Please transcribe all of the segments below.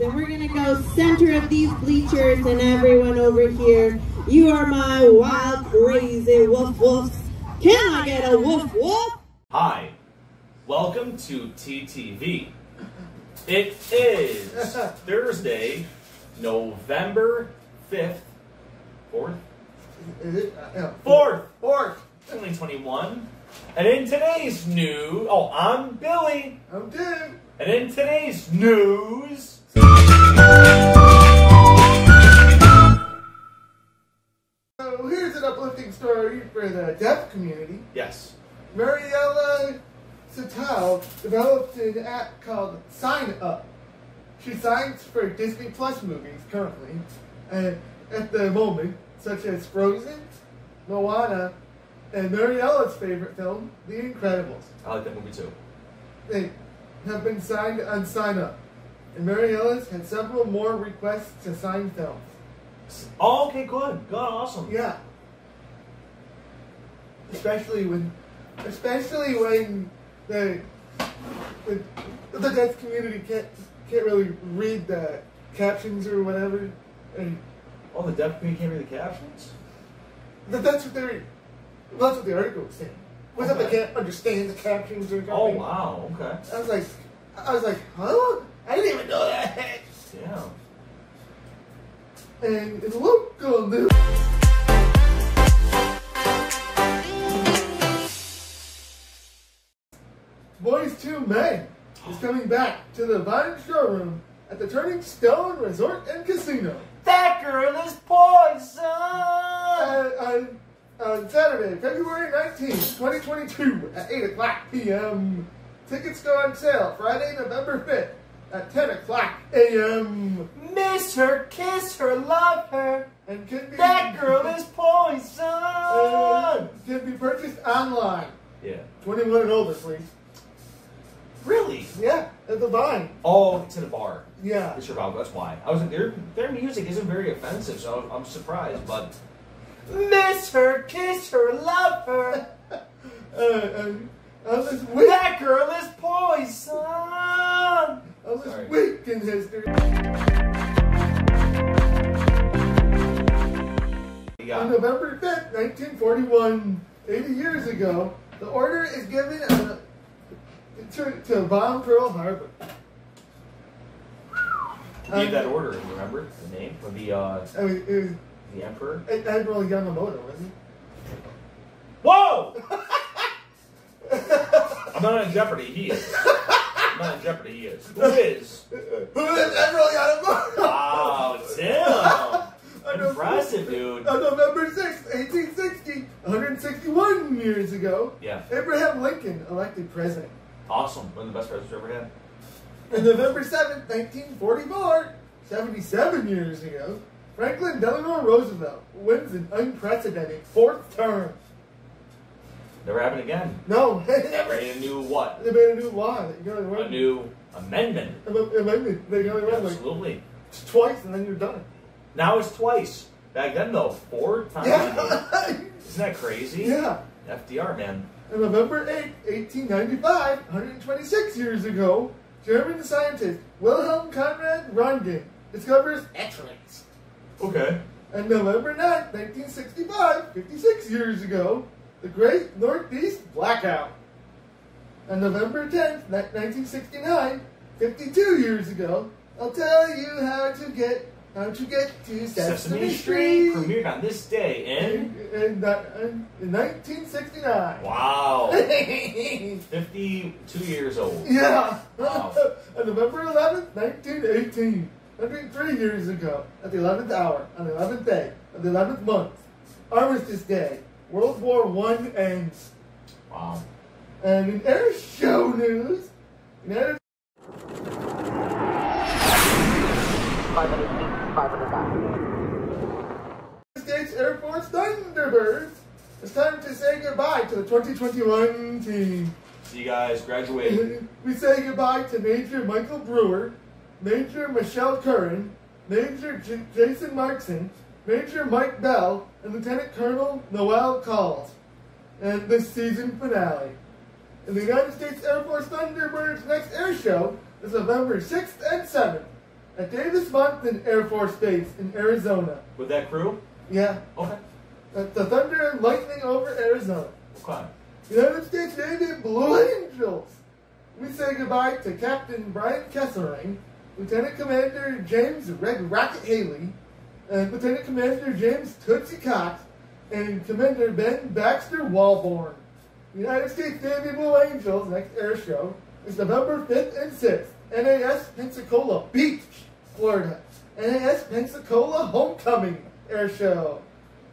And we're gonna go center of these bleachers, and everyone over here, you are my wild, crazy woof woofs. Can I get a woof woof? Hi, welcome to TTV. It is Thursday, November 5th, 4th? Is it? 4th, 2021. And in today's news, I'm Billy. I'm Tim. And in today's news, so here's an uplifting story for the deaf community. yes. Mariella Satal developed an app called Sign Up. She signs for Disney Plus movies currently, at the moment, such as Frozen, Moana, and Mariella's favorite film, The Incredibles. I like that movie too. They have been signed on Sign Up, and Mariella's had several more requests to sign films. Oh, okay, good. Good, awesome. Yeah. Especially when the deaf community can't really read the captions or whatever. And Oh, the deaf community can't read the captions? that's what the article was saying. Was that they can't understand the captions or something? Oh, wow, okay. I was like, huh? I didn't even know that. Yeah. And in local news, Boys to Men is coming back to the Vine showroom at the Turning Stone Resort and Casino. That girl is poison! On Saturday, February 19th, 2022 at 8 o'clock p.m. Tickets go on sale Friday, November 5th at 10 o'clock a.m. Miss her, kiss her, love her. And can be, That girl is poison! can be purchased online. Yeah. 21 and older, please. Really? Yeah, at the Vine. Oh, it's in a bar. Yeah. It's Chicago, that's why. I was like, their music isn't very offensive, so I'm surprised, but miss her, kiss her, love her. And on this week, That girl is poison! on this week in history, on November 5th, 1941, 80 years ago, the order is given to bomb Pearl Harbor. Gave that order, remember the name of the emperor? Admiral Yamamoto, wasn't Whoa! I'm not on Jeopardy, he is. I'm not on Jeopardy, he is. Who is? he? Who is Admiral Yamamoto? Wow, Tim! Impressive, dude. On November 6th, 1860, 161 years ago, Yeah. Abraham Lincoln elected president. Awesome. One of the best presidents we ever had. On November 7th, 1944, 77 years ago, Franklin Delano Roosevelt wins an unprecedented fourth term. Never happened again. No, they never. Made a new what? They made a new law that you can only A run. new amendment. Amendment. They can only run like Absolutely. twice and then you're done. Now it's twice. Back then, though, 4 times. Yeah. Isn't that crazy? Yeah. FDR, man. On November 8th, 1895, 126 years ago, German scientist Wilhelm Conrad Röntgen discovers X-rays. Okay. On November 9th, 1965, 56 years ago, the Great Northeast Blackout. On November 10th, 1969, 52 years ago, I'll tell you how to get to Sesame Street. Premiered on this day in 1969. Wow. 52 years old. Yeah. Wow. On November 11th, 1918, 103 years ago, at the 11th hour, on the 11th day of the 11th month, Armistice Day, World War I ends. Wow. And in air show news, United States Air Force Thunderbirds, it's time to say goodbye to the 2021 team. See you guys graduating. We say goodbye to Major Michael Brewer, Major Michelle Curran, Major Jason Markson, Major Mike Bell, and Lieutenant Colonel Noel Calls. And the season finale. And the United States Air Force Thunderbirds' next air show is November 6th and 7th. at Davis Monthan Air Force Base in Arizona. With that crew? Yeah. Okay. At the Thunder and Lightning over Arizona. Okay. United States Navy Blue Angels. We say goodbye to Captain Brian Kessering, Lieutenant Commander James Red Rocket Haley, and Lieutenant Commander James Tootsie Cox, and Commander Ben Baxter Walborn. United States Navy Blue Angels next air show is November 5th and 6th. NAS Pensacola Beach, Florida. NAS Pensacola Homecoming Air Show.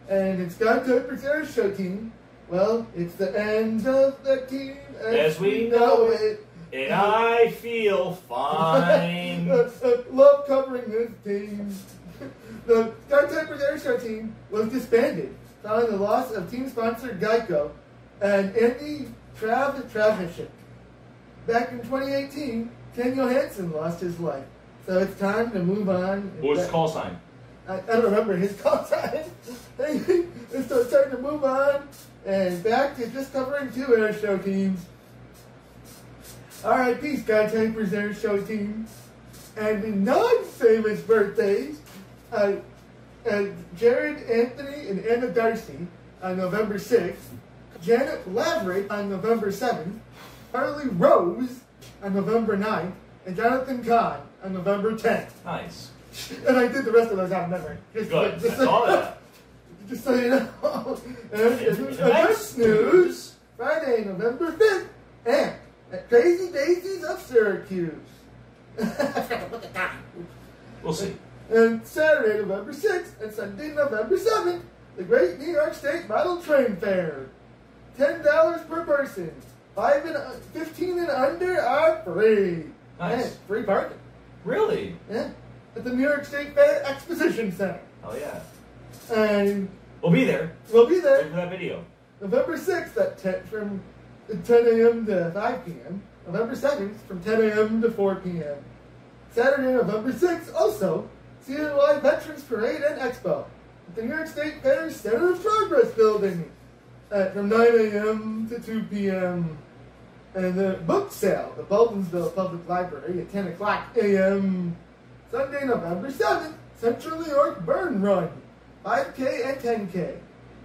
And it's Scott Toper's air show team. Well, it's the end of the team as we know it. And I feel fine. Love covering this team. The Scott Toper's air show team was disbanded following the loss of team sponsor Geico and Andy Travashik. Back in 2018, Ken Johansson lost his life. So it's time to move on. What was his call sign? I don't remember his call sign. So it's time to move on and back to just covering 2 air show teams. R.I.P. Sky Taper's air show team. And the non-famous birthdays, Jared Anthony and Anna Darcy on November 6th, Janet Laverick on November 7th, Harley Rose on November 9th, and Jonathan Kahn on November 10th. Nice. And I did the rest of those out of memory. Good. I saw that. Just so you know. And Nice news. Friday, November 5th, and at Crazy Daisies of Syracuse. We'll see. And Saturday, November 6th, and Sunday, November 7th, the Great New York State Model Train Fair. $10 per person. 15 and under are free. Nice. And free parking. Really? Yeah. At the New York State Fair Exposition Center. Oh, yeah. And We'll be there. we'll be Wait there for that video. November 6th at 10, from 10 a.m. to 5 p.m. November 7th from 10 a.m. to 4 p.m. Saturday, November 6th, also, CNY Veterans Parade and Expo at the New York State Fair Center of Progress building from 9 a.m. to 2 p.m. And the book sale, the Baldwinsville Public Library at 10 o'clock a.m. Sunday, November 7th, Central New York Burn Run, 5K and 10K.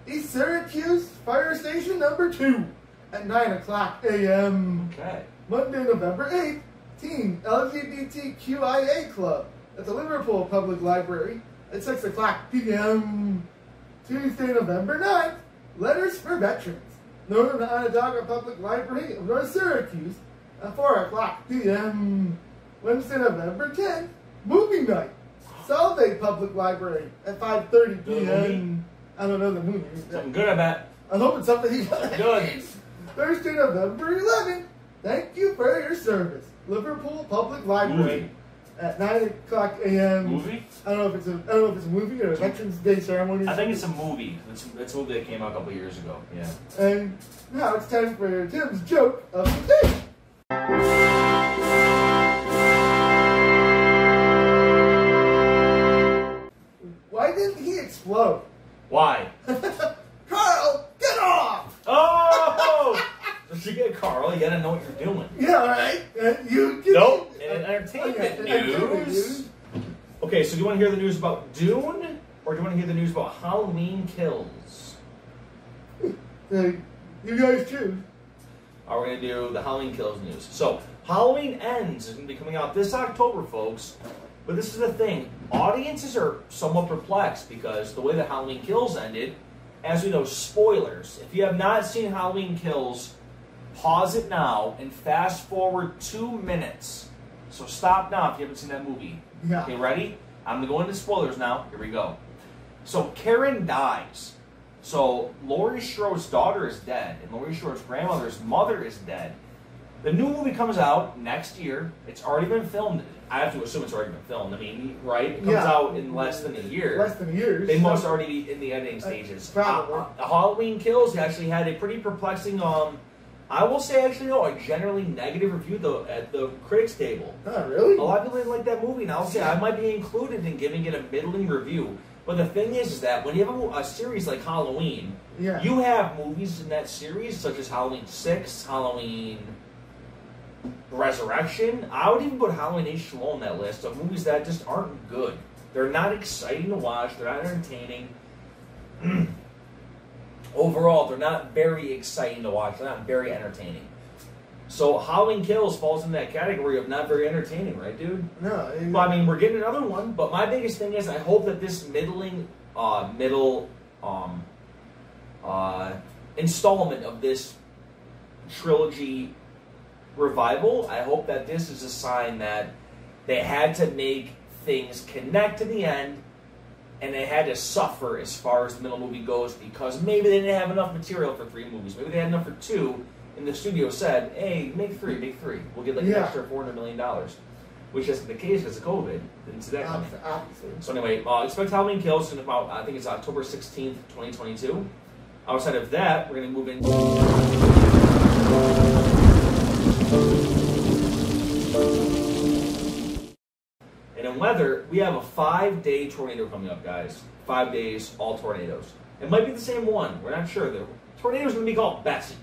East Syracuse Fire Station number 2 at 9 o'clock a.m. Okay. Monday, November 8th, Teen LGBTQIA Club at the Liverpool Public Library at 6 o'clock p.m. Tuesday, November 9th, Letters for Veterans, Northern Onondaga Public Library of North Syracuse at 4 o'clock p.m. Wednesday, November 10th, Movie Night, Solvay Public Library at 5:30 p.m. I don't know the movie. Something good, I bet. I'm hoping something Good. Thursday, November 11th, Thank You for Your Service, Liverpool Public Library Movie. at 9 o'clock a.m. Movie? I don't know if it's a movie or a Veterans Day ceremony. I think it's a movie. It's a movie that came out a couple years ago. Yeah. And now it's time for Tim's joke of the day. Why didn't he explode? Why? Carl, get off! Oh! Just to get Carl, you gotta know what you're doing. Yeah, right. And you. Nope. And entertainment Entertainment news. Okay, so do you want to hear the news about Dune, or do you want to hear the news about Halloween Kills? You guys choose. We're going to do the Halloween Kills news. So, Halloween Ends is going to be coming out this October, folks. But this is the thing. Audiences are somewhat perplexed because the way that Halloween Kills ended, as we know, spoilers. If you have not seen Halloween Kills, pause it now and fast forward 2 minutes. So stop now if you haven't seen that movie. Yeah. Okay, ready? I'm going to go into spoilers now. Here we go. So Karen dies. So Laurie Strode's daughter is dead, and Laurie Strode's grandmother's mother is dead. The new movie comes out next year. It's already been filmed. I have to assume it's already been filmed. I mean, right? It comes out in less than a year. Less than a year. They must already be in the editing stages. Probably. Halloween Kills actually had a pretty perplexing, I will say actually, no, a generally negative review though at the critics table. Oh, really? A lot of people didn't like that movie, and I'll say I might be included in giving it a middling review. But the thing is that when you have a series like Halloween, you have movies in that series such as Halloween 6, Halloween Resurrection. I would even put Halloween H2O on that list of movies that just aren't good. They're not exciting to watch. They're not entertaining. Overall, they're not very exciting to watch. They're not very entertaining. So Halloween Kills falls in that category of not very entertaining, right, dude? No. Well, I mean, we're getting another one, but my biggest thing is I hope that this middle installment of this trilogy revival, I hope that this is a sign that they had to make things connect to the end, and they had to suffer as far as the middle movie goes because maybe they didn't have enough material for 3 movies. Maybe they had enough for 2, and the studio said, hey, make 3. We'll get like an extra $400 million. Which isn't the case because of COVID. Didn't see that coming. So anyway, expect Halloween Kills in about, I think it's October 16th, 2022. Outside of that, we're going to move into... And in weather, we have a 5-day tornado coming up, guys. 5 days, all tornadoes. It might be the same one. We're not sure. The tornado's going to be called Bessie.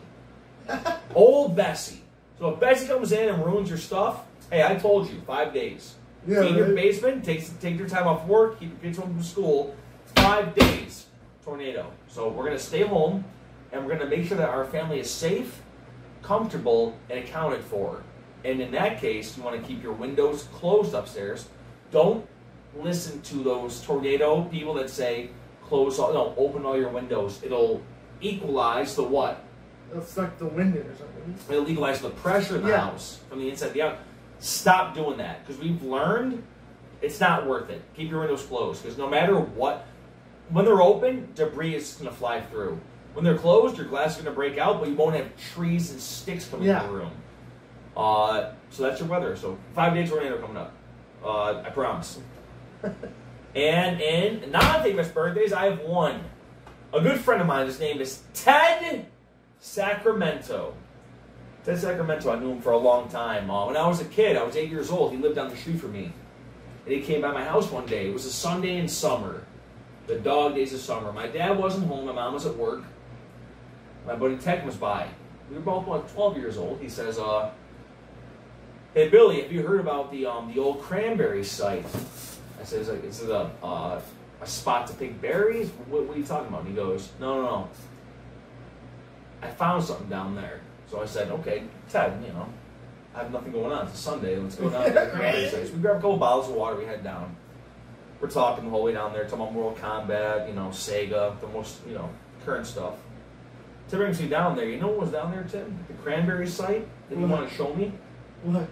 Old Bessie. So if Bessie comes in and ruins your stuff, hey, I told you, 5 days. Yeah, Clean your basement, take your time off work, keep your kids home from school. 5 days, tornado. So we're going to stay home, and we're going to make sure that our family is safe, comfortable, and accounted for. And in that case, you want to keep your windows closed upstairs. Don't listen to those tornado people that say, open all your windows. It'll equalize the what? It'll suck the wind in or something. It'll equalize the pressure in the house from the inside to the out. Stop doing that, because we've learned it's not worth it. Keep your windows closed, because no matter what, when they're open, debris is going to fly through. When they're closed, your glass is going to break out, but you won't have trees and sticks coming into the room. So that's your weather. So 5-day tornado coming up. I promise. And in non-famous birthdays, I have one. A good friend of mine, his name is Ted Sacramento. Ted Sacramento, I knew him for a long time. When I was a kid, I was 8 years old. He lived down the street from me. And he came by my house one day. It was a Sunday in summer. The dog days of summer. My dad wasn't home. My mom was at work. My buddy Ted was by. We were both like 12 years old. He says, hey, Billy, have you heard about the old cranberry site? I said, is it a spot to pick berries? What are you talking about? And he goes, no. I found something down there. So I said, okay, Ted, I have nothing going on. It's a Sunday. Let's go down to the cranberry site. So we grabbed a couple bottles of water. We head down. We're talking the whole way down there, talking about Mortal Kombat, Sega, the most, current stuff. Ted brings me down there. You know what was down there, Tim? The cranberry site that you want to show me? What?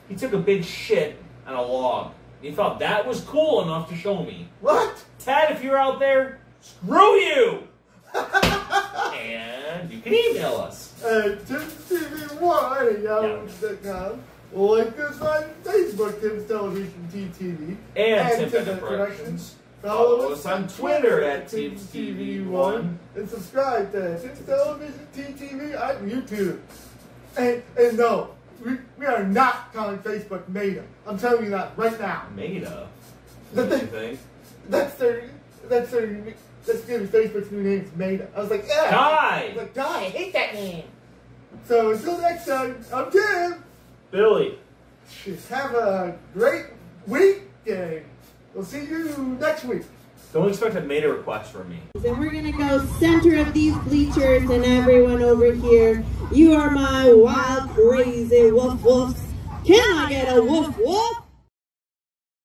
He took a big shit on a log. He thought that was cool enough to show me. What? Ted, if you're out there, screw you! And you can email us. TTV1@yahoo.com. Like us on Facebook, Tim's Television TTV. And Tim Productions. Follow us on Twitter at Tim's TV1. And subscribe to Tim's Television TTV on YouTube. And no, we are not calling Facebook Meta. I'm telling you that right now. Meta? That's Facebook's new name is Meta. I was like, yeah. Die! I was like, die, I hate that name. So until next time, I'm Tim. Billy. Have a great week, and we'll see you next week. Don't expect a Meta request from me. And we're going to go center of these bleachers and everyone over here. You are my wild, crazy woof woofs. Can I get a woof woof?